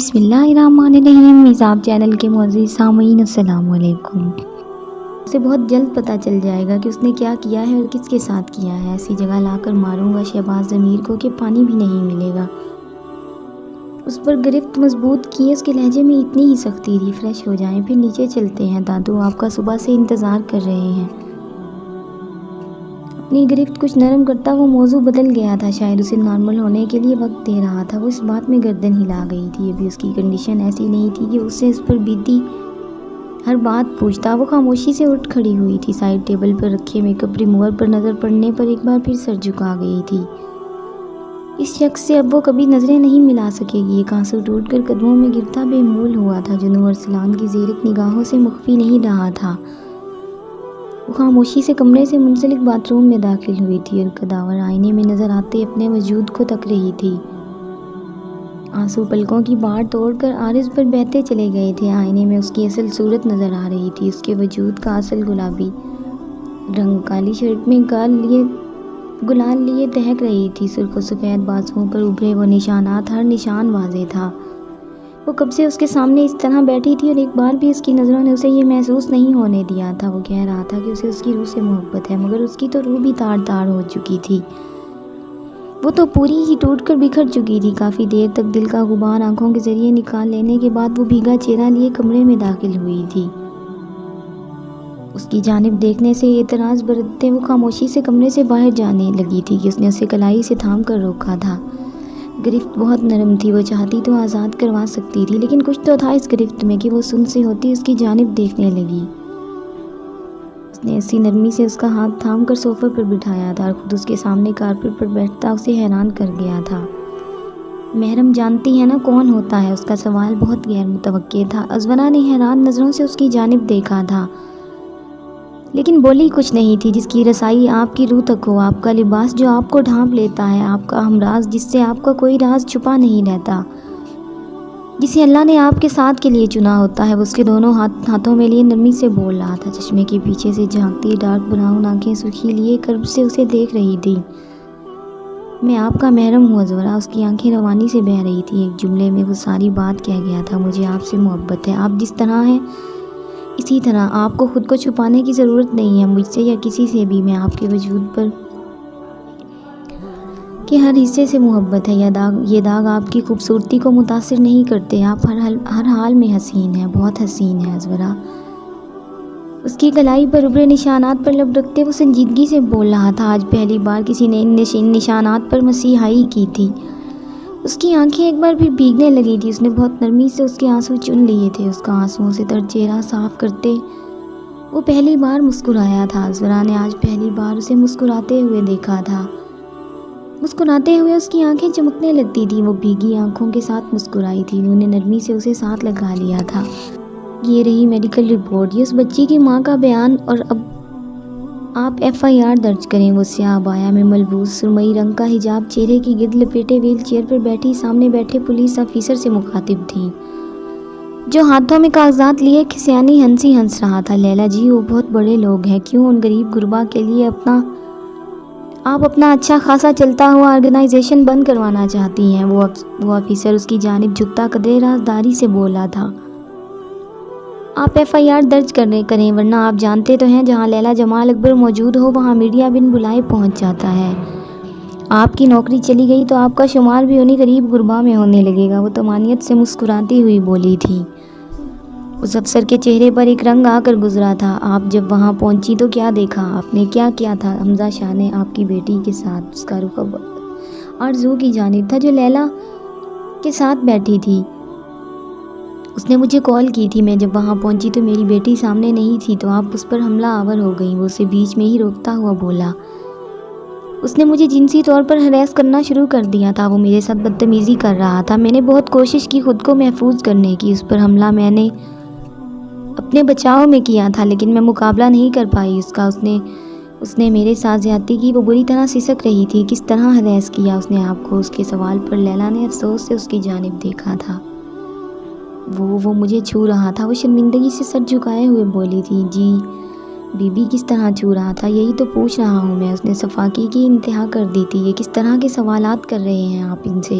بسم اللہ الرحمن الرحیم۔ میزاب چینل کے معزز سامعین السلام علیکم۔ اسے بہت جلد پتہ چل جائے گا کہ اس نے کیا کیا ہے اور کس کے ساتھ کیا ہے۔ ایسی جگہ لا کر ماروں گا شہباز ضمیر کو کہ پانی بھی نہیں ملے گا۔ اس پر گرفت مضبوط کی، اس کے لہجے میں اتنی ہی سختی تھی۔ فریش ہو جائیں پھر نیچے چلتے ہیں، دادو آپ کا صبح سے انتظار کر رہے ہیں۔ اپنی گرفت کچھ نرم کرتا وہ موضوع بدل گیا تھا، شاید اسے نارمل ہونے کے لیے وقت دے رہا تھا۔ وہ اس بات میں گردن ہلا گئی تھی، ابھی اس کی کنڈیشن ایسی نہیں تھی کہ اس سے اس پر بیتی ہر بات پوچھتا۔ وہ خاموشی سے اٹھ کھڑی ہوئی تھی، سائڈ ٹیبل پر رکھے میک اپ ریموور پر نظر پڑنے پر ایک بار پھر سر جھکا گئی تھی۔ اس شخص سے اب وہ کبھی نظریں نہیں ملا سکے گی۔ ایک آنسو ٹوٹ کر قدموں میں گرتا بے مول ہوا تھا جو نور ارسلان کی زیرک نگاہوں سے مخفی نہیں رہا تھا۔ وہ خاموشی سے کمرے سے منسلک باتھ روم میں داخل ہوئی تھی اور کداور آئینے میں نظر آتے اپنے وجود کو تک رہی تھی۔ آنسو پلکوں کی باڑ توڑ کر عارض پر بہتے چلے گئے تھے۔ آئینے میں اس کی اصل صورت نظر آ رہی تھی، اس کے وجود کا اصل گلابی رنگ۔ کالی شرٹ میں گلال لیے دہک رہی تھی، سرخ و سفید بازوؤں پر ابھرے وہ نشانات، ہر نشان واضح تھا۔ وہ کب سے اس کے سامنے اس طرح بیٹھی تھی اور ایک بار بھی اس کی نظروں نے اسے یہ محسوس نہیں ہونے دیا تھا۔ وہ کہہ رہا تھا کہ اسے اس کی روح سے محبت ہے، مگر اس کی تو روح بھی تار تار ہو چکی تھی۔ وہ تو پوری ہی ٹوٹ کر بکھر چکی تھی۔ کافی دیر تک دل کا غبار آنکھوں کے ذریعے نکال لینے کے بعد وہ بھیگا چہرہ لیے کمرے میں داخل ہوئی تھی۔ اس کی جانب دیکھنے سے اعتراض برتتے وہ خاموشی سے کمرے سے باہر جانے لگی تھی کہ اس نے اسے کلائی سے تھام کر روکا تھا۔ گرفت بہت نرم تھی، وہ چاہتی تو آزاد کروا سکتی تھی، لیکن کچھ تو تھا اس گرفت میں کہ وہ سن سے ہوتی اس کی جانب دیکھنے لگی۔ اس نے ایسی نرمی سے اس کا ہاتھ تھام کر صوفے پر بٹھایا تھا اور خود اس کے سامنے کارپٹ پر بیٹھتا اسے حیران کر گیا تھا۔ محرم جانتی ہے نا کون ہوتا ہے؟ اس کا سوال بہت غیر متوقع تھا۔ ازورا نے حیران نظروں سے اس کی جانب دیکھا تھا، لیکن بولی کچھ نہیں تھی۔ جس کی رسائی آپ کی روح تک ہو، آپ کا لباس جو آپ کو ڈھانپ لیتا ہے، آپ کا ہمراز جس سے آپ کا کوئی راز چھپا نہیں رہتا، جسے اللہ نے آپ کے ساتھ کے لیے چنا ہوتا ہے۔ وہ اس کے دونوں ہاتھوں میں لیے نرمی سے بول رہا تھا، چشمے کے پیچھے سے جھانکتی ڈارک براؤن آنکھیں سرخی لیے کرب سے اسے دیکھ رہی تھی۔ میں آپ کا محرم ہوں ازورا۔ اس کی آنکھیں روانی سے بہہ رہی تھی۔ ایک جملے میں وہ ساری بات کہہ گیا تھا۔ مجھے آپ سے محبت ہے، آپ جس طرح ہیں اسی طرح۔ آپ کو خود کو چھپانے کی ضرورت نہیں ہے مجھ سے یا کسی سے بھی۔ میں آپ کے وجود پر کہ ہر حصے سے محبت ہے۔ یہ داغ آپ کی خوبصورتی کو متاثر نہیں کرتے۔ آپ ہر حال میں حسین ہیں، بہت حسین ہیں ازورا۔ اس کی کلائی پر ابھرے نشانات پر لب رکھتے وہ سنجیدگی سے بول رہا تھا۔ آج پہلی بار کسی نے ان نشانات پر مسیحائی کی تھی۔ اس کی آنکھیں ایک بار پھر بھیگنے لگی تھی۔ اس نے بہت نرمی سے اس کے آنسو چن لیے تھے، اس کا آنسوؤں سے تر چہرہ صاف کرتے وہ پہلی بار مسکرایا تھا۔ ازورا نے آج پہلی بار اسے مسکراتے ہوئے دیکھا تھا۔ مسکراتے ہوئے اس کی آنکھیں چمکنے لگتی تھیں۔ وہ بھیگی آنکھوں کے ساتھ مسکرائی تھی۔ انہوں نے نرمی سے اسے ساتھ لگا لیا تھا۔ یہ رہی میڈیکل رپورٹ، یہ اس بچی کی ماں کا بیان، اور اب آپ FIR درج کریں۔ وہ سیاہ عبایا میں ملبوس سرمئی رنگ کا حجاب چہرے کی گرد لپیٹے ویل چیئر پر بیٹھی سامنے بیٹھے پولیس آفیسر سے مخاطب تھی، جو ہاتھوں میں کاغذات لیے کھسیانی ہنسی ہنس رہا تھا۔ لیلا جی، وہ بہت بڑے لوگ ہیں، کیوں ان غریب غربا کے لیے آپ اپنا اچھا خاصا چلتا ہوا آرگنائزیشن بند کروانا چاہتی ہیں؟ وہ آفیسر اس کی جانب جھکتا قدرے رازداری سے بولا تھا۔ آپ FIR درج کریں، ورنہ آپ جانتے تو ہیں جہاں لیلا جمال اکبر موجود ہو وہاں میڈیا بن بلائے پہنچ جاتا ہے۔ آپ کی نوکری چلی گئی تو آپ کا شمار بھی انہی غریب غربا میں ہونے لگے گا۔ وہ طمانینت سے مسکراتی ہوئی بولی تھی۔ اس افسر کے چہرے پر ایک رنگ آ کر گزرا تھا۔ آپ جب وہاں پہنچی تو کیا دیکھا؟ آپ نے کیا کیا تھا؟ حمزہ شاہ نے آپ کی بیٹی کے ساتھ۔ اس کا رخ آرزو کی جانب تھا جو لیلا کے ساتھ بیٹھی تھی۔ اس نے مجھے کال کی تھی، میں جب وہاں پہنچی تو میری بیٹی سامنے نہیں تھی، تو آپ اس پر حملہ آور ہو گئیں۔ وہ اسے بیچ میں ہی روکتا ہوا بولا۔ اس نے مجھے جنسی طور پر ہراس کرنا شروع کر دیا تھا، وہ میرے ساتھ بدتمیزی کر رہا تھا۔ میں نے بہت کوشش کی خود کو محفوظ کرنے کی۔ اس پر حملہ میں نے اپنے بچاؤ میں کیا تھا، لیکن میں مقابلہ نہیں کر پائی اس کا۔ اس نے میرے ساتھ زیادتی کی، وہ بری طرح سسک رہی تھی۔ کس طرح ہراس کیا اس نے آپ کو؟ اس کے سوال پر لیلا نے افسوس سے اس کی جانب دیکھا تھا۔ وہ مجھے چھو رہا تھا۔ وہ شرمندگی سے سر جھکائے ہوئے بولی تھی۔ جی بی بی، کس طرح چھو رہا تھا؟ یہی تو پوچھ رہا ہوں میں۔ اس نے صفاقی کی انتہا کر دی تھی۔ یہ کس طرح کے سوالات کر رہے ہیں آپ ان سے؟